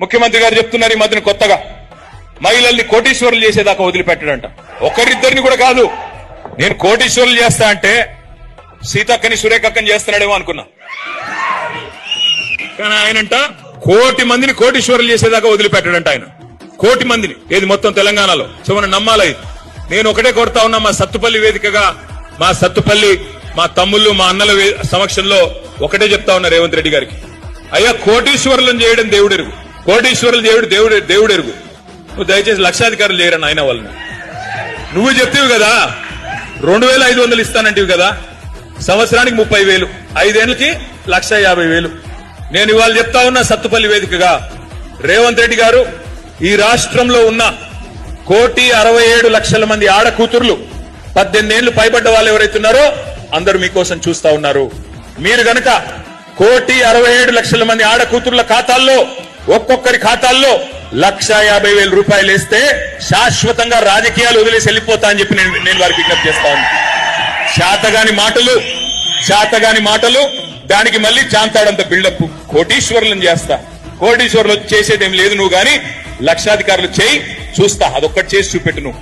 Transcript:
ముఖ్యమంత్రి గారు చెప్తున్నారు ఈ మధ్యన కొత్తగా మహిళల్ని కోటీశ్వరులు చేసేదాకా వదిలిపెట్టడంట. ఒకరిద్దరిని కూడా కాదు, నేను కోటీశ్వరులు చేస్తా అంటే సీతక్కని సురేఖక్కని చేస్తున్నాడేమో అనుకున్నా, కానీ ఆయనంట 1,00,00,000 మందిని కోటీశ్వరులు చేసేదాకా వదిలిపెట్టాడంట ఆయన. 1,00,00,000 మందిని, ఏది మొత్తం తెలంగాణలో. సో మనం నమ్మాలి. నేను ఒకటే కోరుతా ఉన్నా, మా సత్తుపల్లి వేదికగా, మా సత్తుపల్లి మా తమ్ముళ్ళు మా అన్నల సమక్షంలో ఒకటే చెప్తా ఉన్నా రేవంత్ రెడ్డి గారికి, అయ్యా కోటీశ్వరులను చేయడం దేవుడెరుగు, కోటీశ్వరులు చేయడం దేవుడెరుగు. నువ్వు దయచేసి లక్షాధికారులు చేయరని ఆయన వాళ్ళని. నువ్వు చెప్తేవి కదా 2,500 ఇస్తానంటివి కదా, సంవత్సరానికి 30,000, 5 ఏళ్లకి 1,50,000. నేను ఇవాళ చెప్తా ఉన్నా సత్తుపల్లి వేదికగా, రేవంత్ రెడ్డి గారు ఈ రాష్ట్రంలో ఉన్న 1,67,00,000 మంది ఆడ కూతుర్లు 18 ఏళ్లు పైబడ్డ వాళ్ళు ఎవరైతున్నారో అందరూ మీకోసం చూస్తా ఉన్నారు. మీరు గనక 1,67,00,000 మంది ఆడ కూతుర్ల ఖాతాల్లో ఒక్కొక్కరి ఖాతాల్లో 1,50,000 రూపాయలు వేస్తే శాశ్వతంగా రాజకీయాలు వదిలేసి వెళ్ళిపోతా అని చెప్పి నేను వారికి విజ్ఞప్తి చేస్తా ఉన్నా. శాతగాని మాటలు దానికి మళ్ళీ చాంతాడంత బిల్డప్. కోటీశ్వరులను చేస్తా, కోటీశ్వరులు చేసేదేం లేదు నువ్వు, గాని లక్షాధికారులు చేయి చూస్తా, అదొక్కటి చేసి చూపెట్టు నువ్వు.